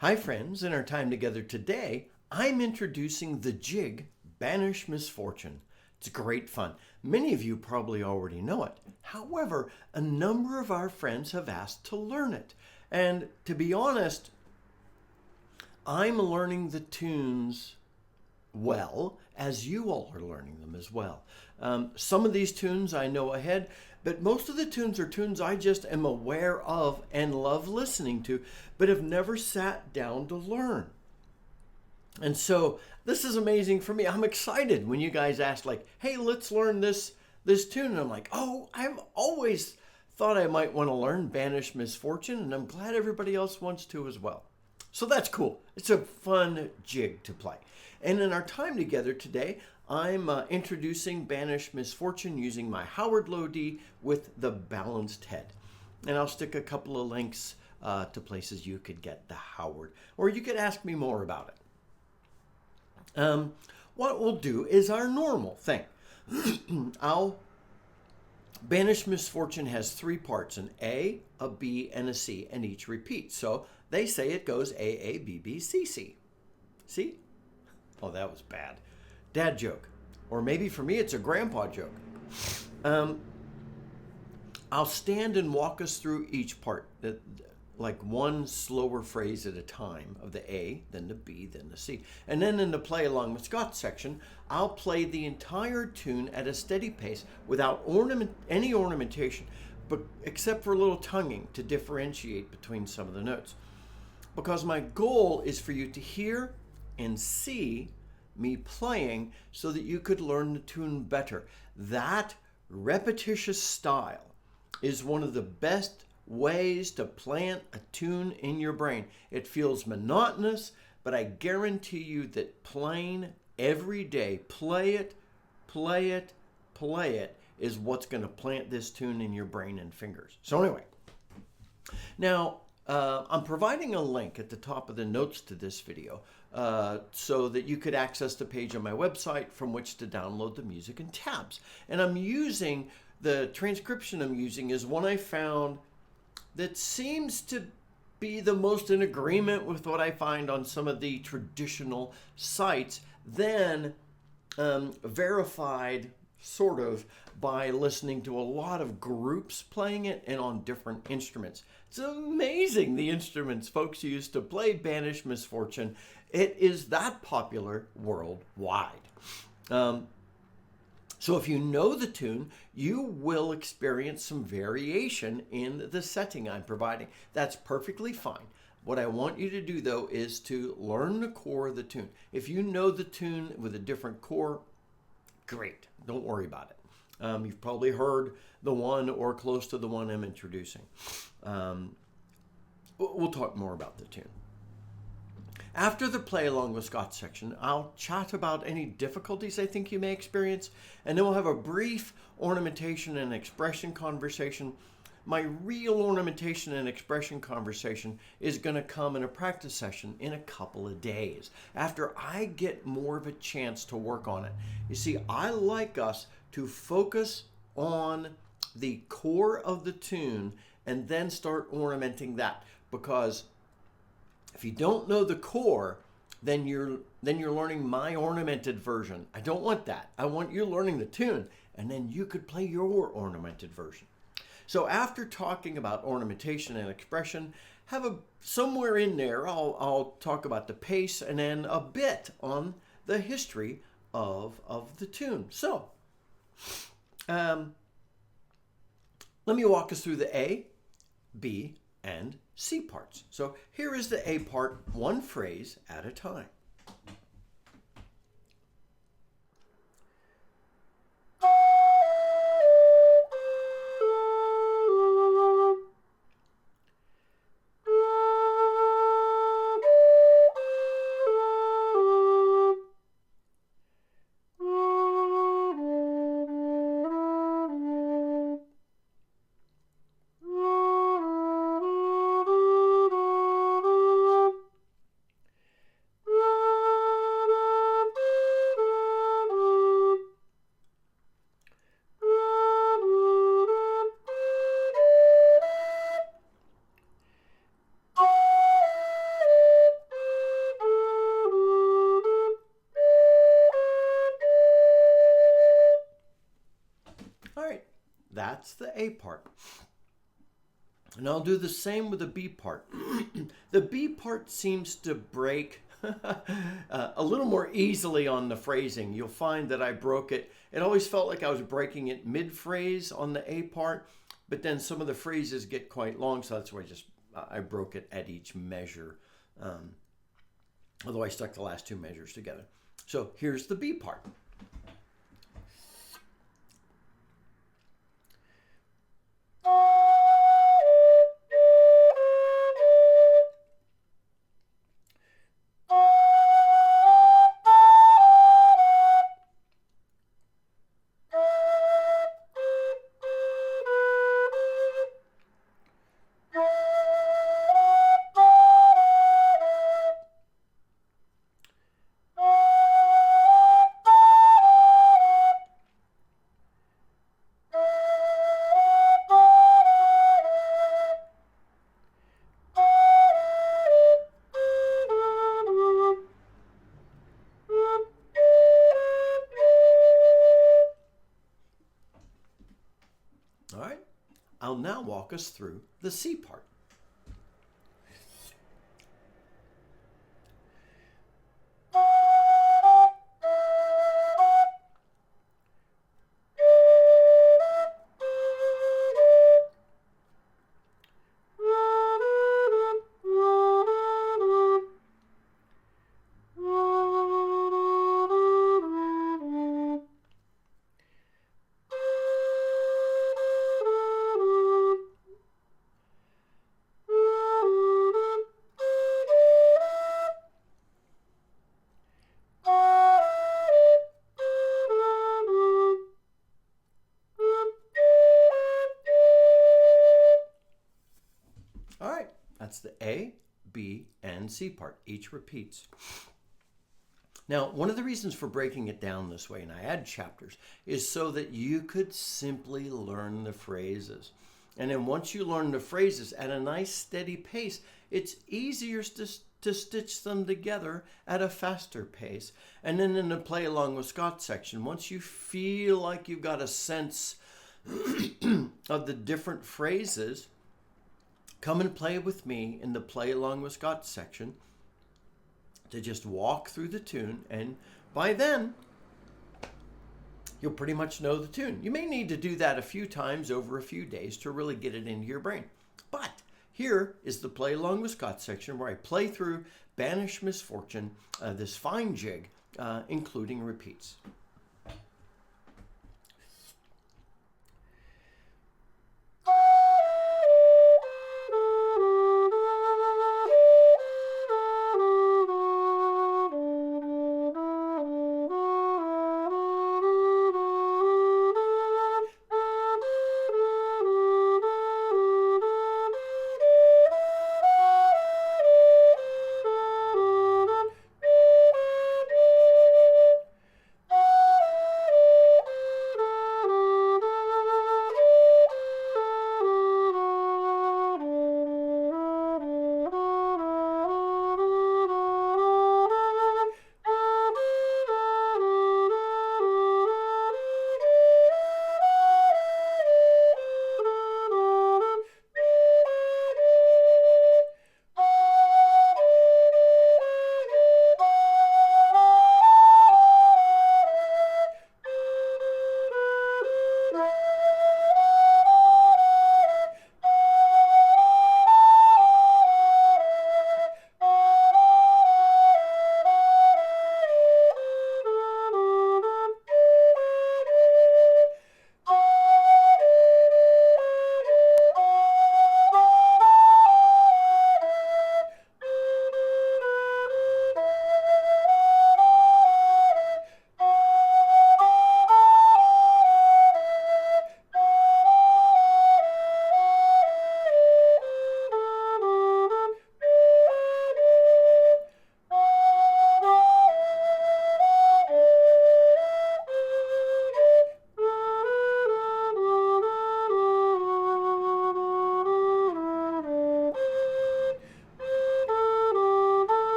Hi friends, in our time together today, I'm introducing the Jig Banish Misfortune. It's great fun. Many of you probably already know it. However, a number of our friends have asked to learn it. And to be honest, I'm learning the tunes well, as you all are learning them as well. Some of these tunes I know ahead, but most of the tunes are tunes I just am aware of and love listening to, but have never sat down to learn. And so this is amazing for me. I'm excited when you guys ask like, hey, let's learn this tune. And I'm like, oh, I've always thought I might want to learn Banish Misfortune, and I'm glad everybody else wants to as well. So that's cool. It's a fun jig to play. And in our time together today, I'm introducing Banish Misfortune using my Howard Low D with the balanced head. And I'll stick a couple of links to places you could get the Howard, or you could ask me more about it. What we'll do is our normal thing. Banish Misfortune has three parts, an A, a B, and a C, and each repeats. So they say it goes A, B, B, C, C. See? Oh, that was bad. Dad joke. Or maybe for me, it's a grandpa joke. I'll stand and walk us through each part, like one slower phrase at a time of the A, then the B, then the C. And then in the play along with Scott section, I'll play the entire tune at a steady pace without any ornamentation, but except for a little tonguing to differentiate between some of the notes. Because my goal is for you to hear and see me playing so that you could learn the tune better. That repetitious style is one of the best ways to plant a tune in your brain. It feels monotonous, but I guarantee you that playing every day, play it, is what's going to plant this tune in your brain and fingers. So anyway, now I'm providing a link at the top of the notes to this video so that you could access the page on my website from which to download the music and tabs. And I'm using, the transcription I'm using is one I found that seems to be the most in agreement with what I find on some of the traditional sites, then verified sort of by listening to a lot of groups playing it and on different instruments. It's amazing the instruments folks use to play Banish Misfortune. It is that popular worldwide. So if you know the tune, you will experience some variation in the setting I'm providing. That's perfectly fine. What I want you to do, though, is to learn the core of the tune. If you know the tune with a different core, great. Don't worry about it. You've probably heard the one or close to the one I'm introducing. We'll talk more about the tune. After the play along with Scott section, I'll chat about any difficulties I think you may experience, and then we'll have a brief ornamentation and expression conversation. My real ornamentation and expression conversation is going to come in a practice session in a couple of days after I get more of a chance to work on it. You see, I like us to focus on the core of the tune and then start ornamenting that, because if you don't know the core, then you're learning my ornamented version. I don't want that. I want you learning the tune, and then you could play your ornamented version. So after talking about ornamentation and expression, somewhere in there, I'll talk about the pace and then a bit on the history of the tune. So let me walk us through the A, B, and C parts. So here is the A part, one phrase at a time. That's the A part. And I'll do the same with the B part. The B part seems to break a little more easily on the phrasing. You'll find that I broke it. It always felt like I was breaking it mid-phrase on the A part, but then some of the phrases get quite long, so that's why I broke it at each measure. Although I stuck the last two measures together. So here's the B part. All right, I'll now walk us through the C part. All right, that's the A, B, and C part. Each repeats. Now, one of the reasons for breaking it down this way, and I add chapters, is so that you could simply learn the phrases. And then once you learn the phrases at a nice steady pace, it's easier to stitch them together at a faster pace. And then in the play along with Scott section, once you feel like you've got a sense of the different phrases, come and play with me in the play along with Scott section to just walk through the tune, and by then you'll pretty much know the tune. You may need to do that a few times over a few days to really get it into your brain. But here is the play along with Scott section where I play through Banish Misfortune, this fine jig, including repeats.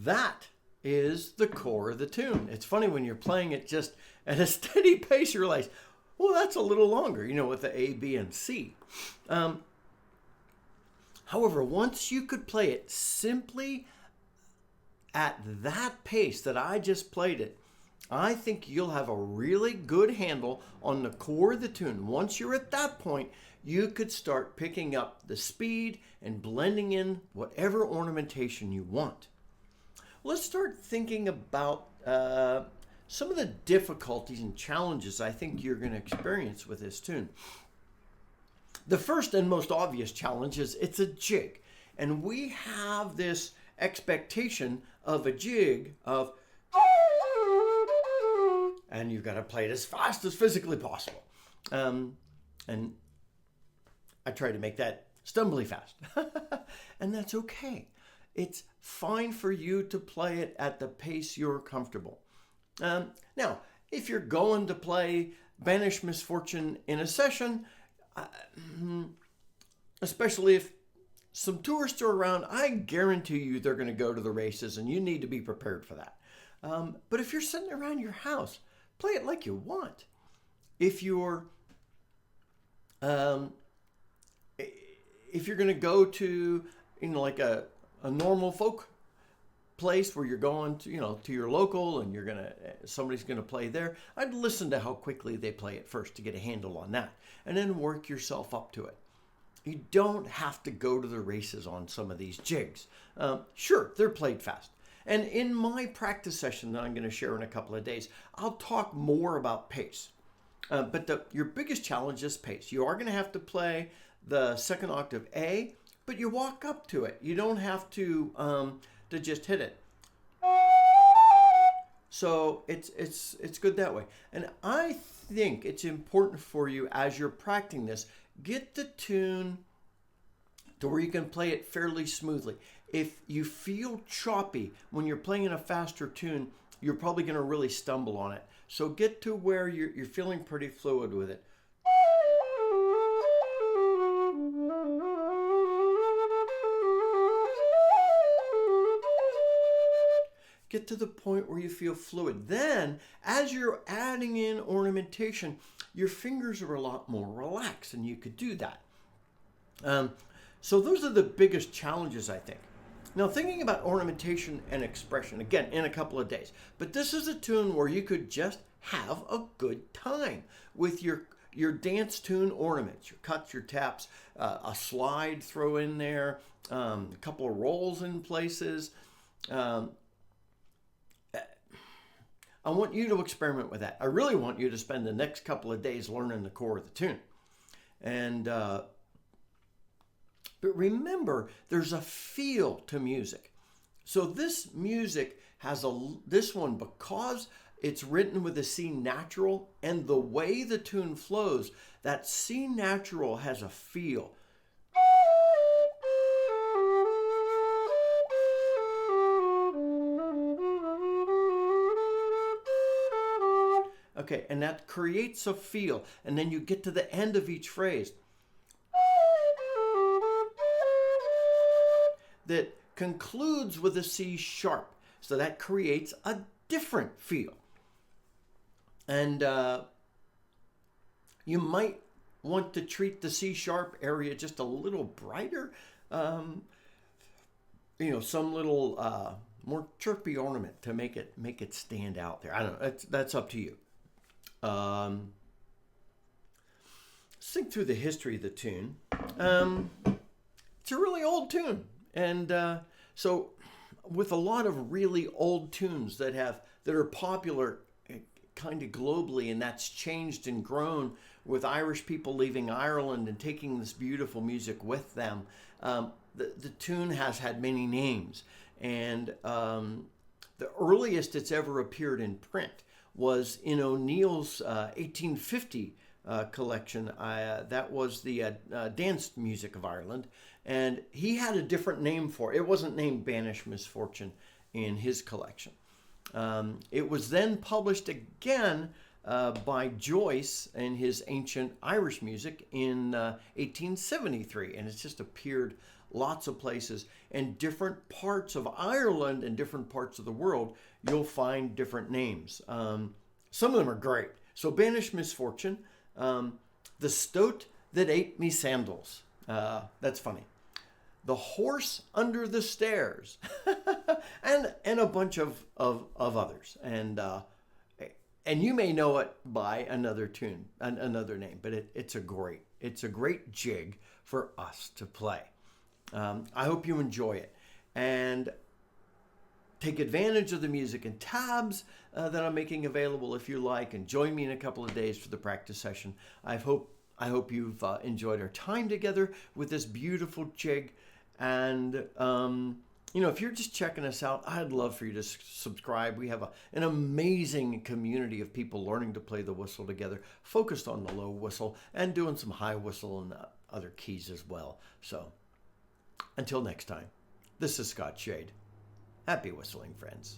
that is the core of the tune. It's funny when you're playing it just at a steady pace, you realize, well, that's a little longer, with the A, B, and C. However, once you could play it simply at that pace that I just played it, I think you'll have a really good handle on the core of the tune. Once you're at that point, you could start picking up the speed and blending in whatever ornamentation you want. Let's start thinking about some of the difficulties and challenges I think you're going to experience with this tune. The first and most obvious challenge is it's a jig. And we have this expectation of a jig of, and you've got to play it as fast as physically possible. And I try to make that stumbly fast. And that's okay. It's fine for you to play it at the pace you're comfortable. Now, if you're going to play Banish Misfortune in a session, especially if some tourists are around, I guarantee you they're going to go to the races, and you need to be prepared for that. But if you're sitting around your house, play it like you want. If you're going to go to like a normal folk place where you're going to to your local and somebody's gonna play there, I'd listen to how quickly they play it first to get a handle on that, and then work yourself up to it. You don't have to go to the races on some of these jigs. Sure, they're played fast. And in my practice session that I'm going to share in a couple of days, I'll talk more about pace. But your biggest challenge is pace. You are going to have to play the second octave A, but you walk up to it. You don't have to just hit it. So it's good that way. And I think it's important for you as you're practicing this, get the tune to where you can play it fairly smoothly. If you feel choppy when you're playing in a faster tune, you're probably going to really stumble on it. So get to where you're feeling pretty fluid with it. Get to the point where you feel fluid. Then, as you're adding in ornamentation, your fingers are a lot more relaxed, and you could do that. So those are the biggest challenges, I think. Now, thinking about ornamentation and expression, again, in a couple of days. But this is a tune where you could just have a good time with your dance tune ornaments, your cuts, your taps, a slide throw in there, a couple of rolls in places. I want you to experiment with that. I really want you to spend the next couple of days learning the core of the tune. And but remember, there's a feel to music. So this music has this one, because it's written with a C natural, and the way the tune flows, that C natural has a feel. Okay, and that creates a feel. And then you get to the end of each phrase that concludes with a C sharp. So that creates a different feel. And you might want to treat the C sharp area just a little brighter. Some little more chirpy ornament to make it stand out there. I don't know. That's up to you. Let's think through the history of the tune. It's a really old tune, and so with a lot of really old tunes that are popular kind of globally, and that's changed and grown with Irish people leaving Ireland and taking this beautiful music with them. The tune has had many names, and the earliest it's ever appeared in print was in O'Neill's 1850 collection. That was the dance music of Ireland, and he had a different name for it. It wasn't named Banish Misfortune in his collection. It was then published again by Joyce in his Ancient Irish Music in 1873, and it's just appeared lots of places, and different parts of Ireland and different parts of the world, you'll find different names. Some of them are great. So Banish Misfortune, the stoat that ate me sandals. That's funny. The horse under the stairs, and a bunch of others. And you may know it by another tune, another name, but it's a great jig for us to play. I hope you enjoy it and take advantage of the music and tabs that I'm making available if you like, and join me in a couple of days for the practice session. I hope you've enjoyed our time together with this beautiful jig. And if you're just checking us out, I'd love for you to subscribe. We have an amazing community of people learning to play the whistle together, focused on the low whistle and doing some high whistle and other keys as well. So until next time, this is Scott Shade. Happy whistling, friends.